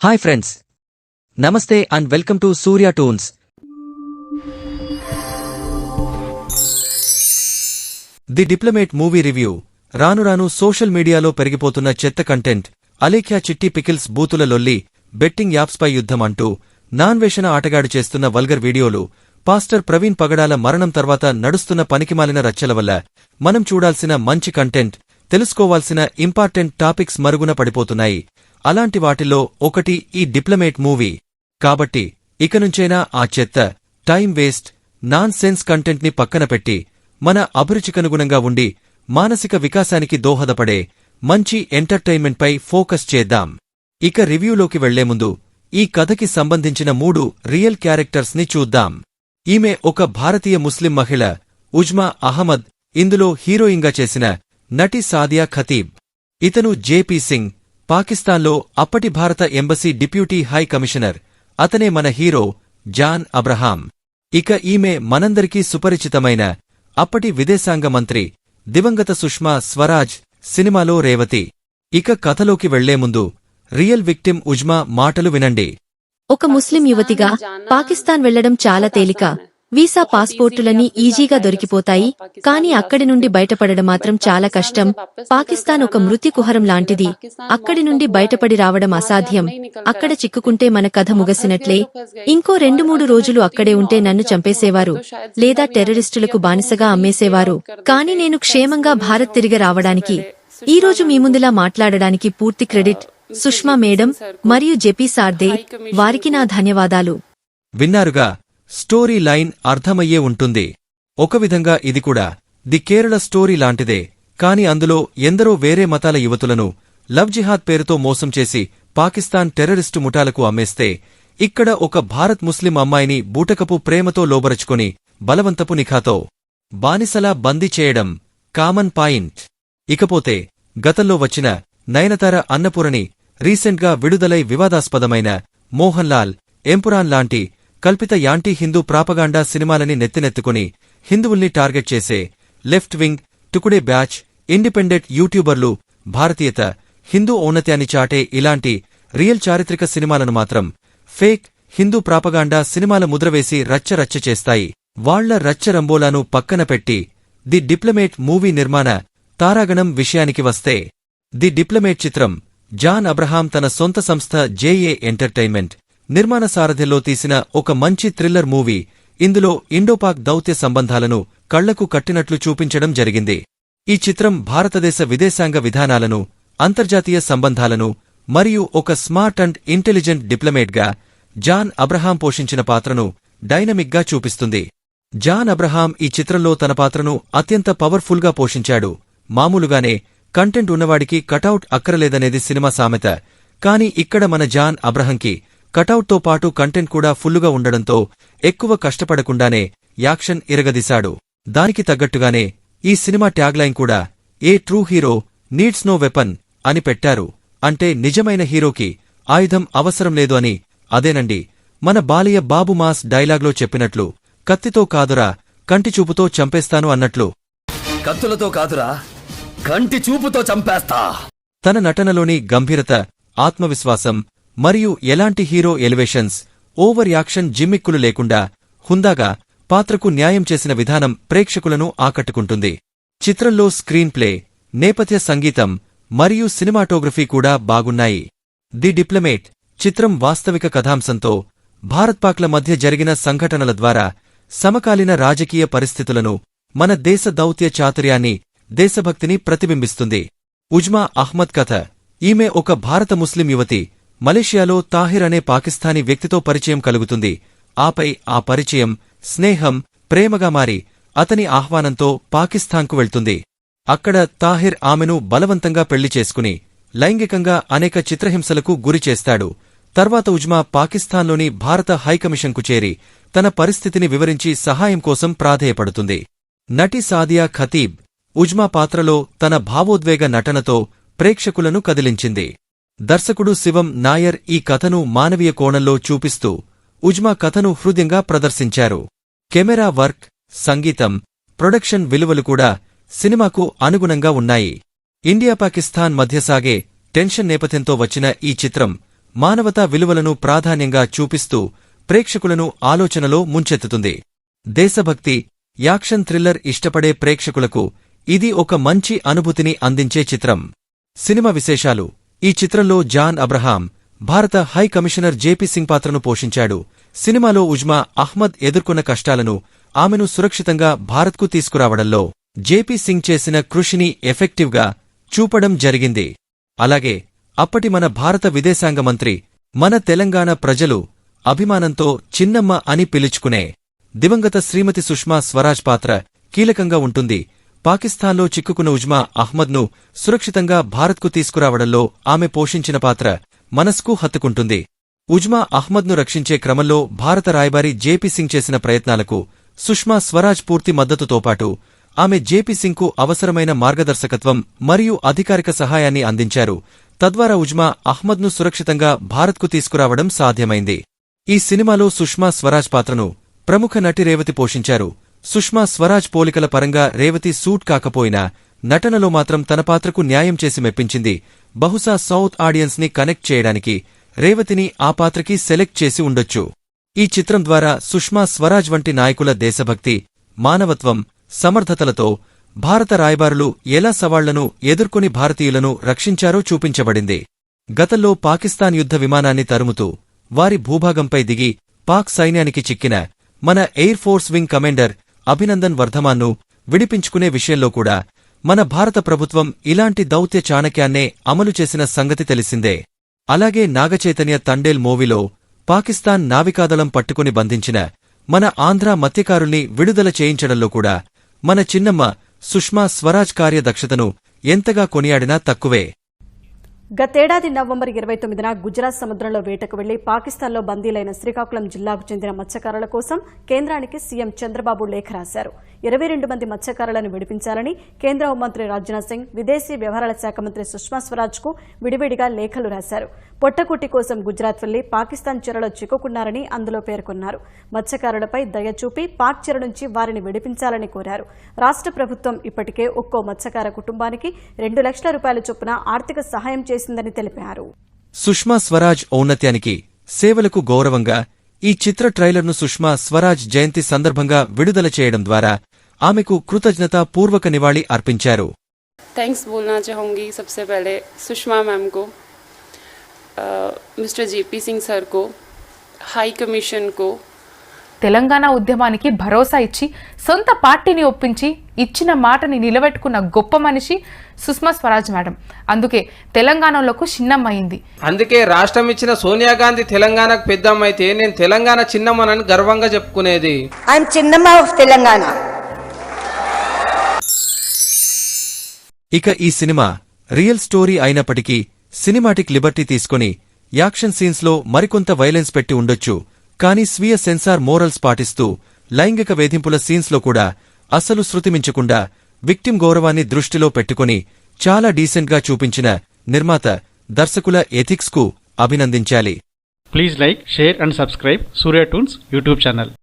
Hi friends. Namaste and welcome to Surya Toons. The diplomat movie review. రాను social మీడియాలో పెరిగిపోతున్న చెత్త content, Alekhya చిట్టి పికిల్స్ బూతుల లొల్లి, బెట్టింగ్ యాప్స్పై యుద్ధం అంటూ నాన్వేషణ ఆటగాడు చేస్తున్న వల్గర్ వీడియోలు, పాస్టర్ ప్రవీణ్ పగడాల మరణం తర్వాత నడుస్తున్న పనికిమాలిన రచ్చల వల్ల మనం చూడాల్సిన మంచి కంటెంట్, తెలుసుకోవాల్సిన ఇంపార్టెంట్ టాపిక్స్ మరుగున పడిపోతున్నాయి. అలాంటి వాటిల్లో ఒకటి ఈ డిప్లొమేట్ మూవీ. కాబట్టి ఇకనుంచైనా ఆ చెత్త, టైం వేస్ట్, నాన్ సెన్స్ కంటెంట్ని పక్కన పెట్టి మన అభిరుచికనుగుణంగా ఉండి మానసిక వికాసానికి దోహదపడే మంచి ఎంటర్టైన్మెంట్పై ఫోకస్ చేద్దాం. ఇక రివ్యూలోకి వెళ్లేముందు ఈ కథకి సంబంధించిన 3 రియల్ క్యారెక్టర్స్ని చూద్దాం. ఈమె ఒక భారతీయ ముస్లిం మహిళ, ఉజ్మా అహ్మద్. ఇందులో హీరోయిన్గా చేసిన నటి సాదియా ఖతీబ్. ఇతను జేపీ సింగ్, పాకిస్తాన్లో అప్పటి భారత ఎంబసీ డిప్యూటీ హై కమిషనర్. అతనే మన హీరో జాన్ అబ్రహాం. ఇక ఈమె మనందరికీ సుపరిచితమైన అప్పటి విదేశాంగ మంత్రి దివంగత సుష్మా స్వరాజ్, సినిమాలో రేవతి. ఇక కథలోకి వెళ్లేముందు రియల్ విక్టిమ్ ఉజ్మా మాటలు వినండి. ఒక ముస్లిం యువతిగా పాకిస్తాన్ వెళ్లడం చాలా తేలిక. వీసా, పాస్పోర్టులన్నీ ఈజీగా దొరికిపోతాయి. కానీ అక్కడి నుండి బయటపడడం మాత్రం చాలా కష్టం. పాకిస్తాన్ ఒక మృత్యు కుహరం లాంటిది. అక్కడి నుండి బయటపడి రావడం అసాధ్యం. అక్కడ చిక్కుకుంటే మన కథ ముగసినట్లే. ఇంకో 2-3 రోజులు అక్కడే ఉంటే నన్ను చంపేసేవారు, లేదా టెర్రరిస్టులకు బానిసగా అమ్మేసేవారు. కానీ నేను క్షేమంగా భారత్ తిరిగి రావడానికి, ఈ రోజు మీ ముందులా మాట్లాడడానికి పూర్తి క్రెడిట్ సుష్మా మేడం మరియు జెపీ సార్దే. వారికి నా ధన్యవాదాలు. విన్నారుగా, స్టోరీ లైన్ అర్థమయ్యే ఉంటుంది. ఒక విధంగా ఇది కూడా ది కేరళ స్టోరీ లాంటిదే. కాని అందులో ఎందరో వేరే మతాల యువతులను లవ్ జిహాద్ పేరుతో మోసం చేసి పాకిస్తాన్ టెర్రరిస్టు ముఠాలకు అమ్మేస్తే, ఇక్కడ ఒక భారత్ ముస్లిం అమ్మాయిని బూటకపు ప్రేమతో లోబరచుకొని బలవంతపు నిఖాతో బానిసలా బందీ చేయడం కామన్ పాయింట్. ఇకపోతే గతంలో వచ్చిన నయనతార అన్నపూరణి, రీసెంట్గా విడుదలై వివాదాస్పదమైన మోహన్ లాల్, ఎంపురాన్ లాంటి కల్పిత యాంటీ హిందూ ప్రాపగాండా సినిమాలని నెత్తినెత్తుకుని హిందువుల్ని టార్గెట్ చేసే లెఫ్ట్ వింగ్, టుకుడే బ్యాచ్, ఇండిపెండెంట్ యూట్యూబర్లు భారతీయత, హిందూ ఔన్నత్యాన్ని చాటే ఇలాంటి రియల్ చారిత్రక సినిమాలను మాత్రం ఫేక్ హిందూ ప్రాపగాండా సినిమాల ముద్రవేసి రచ్చ చేస్తాయి. వాళ్ల రచ్చరంబోలాను పక్కన పెట్టి ది డిప్లొమేట్ మూవీ నిర్మాణ తారాగణం విషయానికి వస్తే, ది డిప్లొమేట్ చిత్రం జాన్ అబ్రహాం తన సొంత సంస్థ జేఏ ఎంటర్టైన్మెంట్ నిర్మాణ సారథ్యంలో తీసిన ఒక మంచి థ్రిల్లర్ మూవీ. ఇందులో ఇండోపాక్ దౌత్య సంబంధాలను కళ్లకు కట్టినట్లు చూపించడం జరిగింది. ఈ చిత్రం భారతదేశ విదేశాంగ విధానాలను, అంతర్జాతీయ సంబంధాలను మరియు ఒక స్మార్ట్ అండ్ ఇంటెలిజెంట్ డిప్లొమేట్గా జాన్ అబ్రహాం పోషించిన పాత్రను డైనమిక్గా చూపిస్తుంది. జాన్ అబ్రహాం ఈ చిత్రంలో తన పాత్రను అత్యంత పవర్ఫుల్గా పోషించాడు. మామూలుగానే కంటెంట్ ఉన్నవాడికి కటౌట్ అక్కరలేదనేది సినిమా సామెత. కాని ఇక్కడ మన జాన్ అబ్రహంకి కటౌట్తో పాటు కంటెంట్ కూడా ఫుల్లుగా ఉండడంతో ఎక్కువ కష్టపడకుండానే యాక్షన్ ఇరగదీశాడు. దానికి తగ్గట్టుగానే ఈ సినిమా ట్యాగ్లైన్ కూడా a true hero needs no weapon అని పెట్టారు. అంటే నిజమైన హీరోకి ఆయుధం అవసరం లేదు అని. అదేనండి మన బాలయ్య బాబు మాస్ డైలాగ్లో చెప్పినట్లు, కత్తితో కాదురా కంటిచూపుతో చంపేస్తాను అన్నట్లు. కత్తులతో కాదురా కంటి చూపుతో చంపేస్తా. తన నటనలోని గంభీరత, ఆత్మవిశ్వాసం మరియు ఎలాంటి హీరో ఎలివేషన్స్, ఓవర్ యాక్షన్ జిమ్మిక్కులు లేకుండా హుందాగా పాత్రకు న్యాయం చేసిన విధానం ప్రేక్షకులను ఆకట్టుకుంటుంది. చిత్రంలో స్క్రీన్ ప్లే, నేపథ్య సంగీతం మరియు సినిమాటోగ్రఫీ కూడా బాగున్నాయి. ది డిప్లొమేట్ చిత్రం వాస్తవిక కథాంశంతో భారత్పాక్ల మధ్య జరిగిన సంఘటనల ద్వారా సమకాలీన రాజకీయ పరిస్థితులను, మన దేశ దౌత్య చాతుర్యాన్ని, దేశభక్తిని ప్రతిబింబిస్తుంది. ఉజ్మా అహ్మద్ కథ. ఈమె ఒక భారత ముస్లిం యువతి. మలేషియాలో తాహిర్ అనే పాకిస్తానీ వ్యక్తితో పరిచయం కలుగుతుంది. ఆపై ఆ పరిచయం స్నేహం, ప్రేమగా మారి అతని ఆహ్వానంతో పాకిస్తాన్కు వెళ్తుంది. అక్కడ తాహిర్ ఆమెను బలవంతంగా పెళ్లి చేసుకుని లైంగికంగా అనేక చిత్రహింసలకు గురి చేస్తాడు. తర్వాత ఉజ్మా పాకిస్తాన్లోని భారత హైకమిషన్కు చేరి తన పరిస్థితిని వివరించి సహాయం కోసం ప్రాధేయపడుతుంది. నటి సాదియా ఖతీబ్ ఉజ్మా పాత్రలో తన భావోద్వేగ నటనతో ప్రేక్షకులను కదిలించింది. దర్శకుడు శివం నాయర్ ఈ కథను మానవీయ కోణంలో చూపిస్తూ ఉజ్మా కథను హృదయంగా ప్రదర్శించారు. కెమెరా వర్క్, సంగీతం, ప్రొడక్షన్ విలువలు కూడా సినిమాకు అనుగుణంగా ఉన్నాయి. ఇండియా పాకిస్తాన్ మధ్య సాగే టెన్షన్ నేపథ్యంతో వచ్చిన ఈ చిత్రం మానవతా విలువలను ప్రాధాన్యంగా చూపిస్తూ ప్రేక్షకులను ఆలోచనలో ముంచెత్తుతుంది. దేశభక్తి, యాక్షన్ థ్రిల్లర్ ఇష్టపడే ప్రేక్షకులకు ఇది ఒక మంచి అనుభూతిని అందించే చిత్రం. సినిమా విశేషాలు: ఈ చిత్రంలో జాన్ అబ్రహాం భారత హై కమిషనర్ జేపీ సింగ్ పాత్రను పోషించాడు. సినిమాలో ఉజ్మా అహ్మద్ ఎదుర్కొన్న కష్టాలను, ఆమెను సురక్షితంగా భారత్కు తీసుకురావడంలో జేపీ సింగ్ చేసిన కృషిని ఎఫెక్టివ్గా చూపడం జరిగింది. అలాగే అప్పటి మన భారత విదేశాంగ మంత్రి, మన తెలంగాణ ప్రజలు అభిమానంతో చిన్నమ్మ అని పిలుచుకునే దివంగత శ్రీమతి సుష్మా స్వరాజ్ పాత్ర కీలకంగా ఉంటుంది. పాకిస్తాన్లో చిక్కుకున్న ఉజ్మా అహ్మద్ను సురక్షితంగా భారత్కు తీసుకురావడంలో ఆమె పోషించిన పాత్ర మనస్కు హత్తుకుంటుంది. ఉజ్మా అహ్మద్ను రక్షించే క్రమంలో భారత రాయబారి జేపీ సింగ్ చేసిన ప్రయత్నాలకు సుష్మా స్వరాజ్ పూర్తి మద్దతుతో పాటు ఆమె జేపీ సింగ్కు అవసరమైన మార్గదర్శకత్వం మరియు అధికారిక సహాయాన్ని అందించారు. తద్వారా ఉజ్మా అహ్మద్ను సురక్షితంగా భారత్కు తీసుకురావడం సాధ్యమైంది. ఈ సినిమాలో సుష్మా స్వరాజ్ పాత్రను ప్రముఖ నటి రేవతి పోషించారు. సుష్మా స్వరాజ్ పోలికల పరంగా రేవతి సూట్ కాకపోయినా నటనలో మాత్రం తన పాత్రకు న్యాయం చేసి మెప్పించింది. బహుశా సౌత్ ఆడియన్స్ ని కనెక్ట్ చేయడానికి రేవతిని ఆ పాత్రకి సెలెక్ట్ చేసి ఉండొచ్చు. ఈ చిత్రం ద్వారా సుష్మా స్వరాజ్ వంటి నాయకుల దేశభక్తి, మానవత్వం, సమర్థతలతో భారత రాయబారులు ఎలా సవాళ్లను ఎదుర్కొని భారతీయులను రక్షించారో చూపించబడింది. గతంలో పాకిస్తాన్ యుద్ధ విమానాన్ని తరుముతూ వారి భూభాగంపై దిగి పాక్ సైన్యానికి చిక్కిన మన air force wing commander Abhinandan వర్ధమాన్ను విడిపించుకునే విషయంలో కూడా మన భారత ప్రభుత్వం ఇలాంటి దౌత్య చాణక్యాన్నే అమలు చేసిన సంగతి తెలిసిందే. అలాగే నాగచైతన్య తండేల్ మూవీలో పాకిస్తాన్ నావికాదళం పట్టుకుని బంధించిన మన ఆంధ్ర మత్స్యకారుల్ని విడుదల చేయించడంలో కూడా మన చిన్నమ్మ సుష్మా స్వరాజ్ కార్యదక్షతను ఎంతగా కొనియాడినా తక్కువే. గతేడాది నవంబర్ 29న గుజరాత్ సముద్రంలో వేటకు వెళ్లి పాకిస్తాన్లో బందీలైన శ్రీకాకుళం జిల్లాకు చెందిన మత్స్యకారుల కోసం కేంద్రానికి సీఎం చంద్రబాబు లేఖ రాశారు. 22 మంది మత్స్యకారులను విడిపించాలని కేంద్ర హోంమంత్రి రాజ్నాథ్ సింగ్, విదేశీ వ్యవహారాల శాఖ మంత్రి సుష్మా స్వరాజ్కు విడివిడిగా లేఖలు రాశారు. పొట్టకుట్టి కోసం గుజరాత్ వెళ్లి పాకిస్తాన్ చెరలో చిక్కుకున్నారని అందులో పేర్కొన్నారు. మత్స్యకారులపై దయ చూపి పాక్ చెర నుంచి వారిని విడిపించాలని కోరారు. రాష్ట్ర ప్రభుత్వం ఇప్పటికే ఒక్కో మత్స్యకార కుటుంబానికి 2 లక్షల రూపాయల చొప్పున ఆర్థిక సహాయం చేసిందని తెలిపారు. సుష్మా స్వరాజ్ ఔన్నత్యానికి, సేవలకు గౌరవంగా ఈ చిత్ర ట్రైలర్ను సుష్మా స్వరాజ్ జయంతి సందర్భంగా విడుదల చేయడం ద్వారా ఆమెకు కృతజ్ఞతా పూర్వక నివాళి అర్పించారు. थैंक्स बोलना चाहूँगी सबसे पहले सुषमा मैम को, मिस्टर जेपी सिंह सर को, हाई कमीशन को. తెలంగాణ ఉద్యమానికి భరోసా ఇచ్చి సొంత పార్టీని ఒప్పించి ఇచ్చిన మాటని నిలబెట్టుకున్న గొప్ప మనిషి సుష్మా స్వరాజ్ మేడం. అందుకే తెలంగాణలోకి చిన్నమ్మైంది. అందుకే రాష్ట్రం ఇచ్చిన సోనియా గాంధీ తెలంగాణకు పెద్దమ్మ అయితే నేను తెలంగాణ చిన్నమ్మనని గర్వంగా చెప్పుకునేది. ఐఎమ్ చిన్నమ్మ ఆఫ్ తెలంగాణ. ఇక ఈ సినిమా రియల్ స్టోరీ అయినప్పటికీ సినిమాటిక్ లిబర్టీ తీసుకుని యాక్షన్ సీన్స్లో మరికొంత వైలెన్స్ పెట్టి ఉండొచ్చు. కానీ స్వీయ సెన్సార్ మోరల్స్ పాటిస్తూ లైంగిక వేధింపుల సీన్స్లో కూడా అసలు శృతిమించకుండా విక్టిమ్ గౌరవాన్ని దృష్టిలో పెట్టుకుని చాలా డీసెంట్గా చూపించిన నిర్మాత, దర్శకుల ఎథిక్స్కు అభినందించాలి. Please like, share and subscribe Surya toons YouTube channel.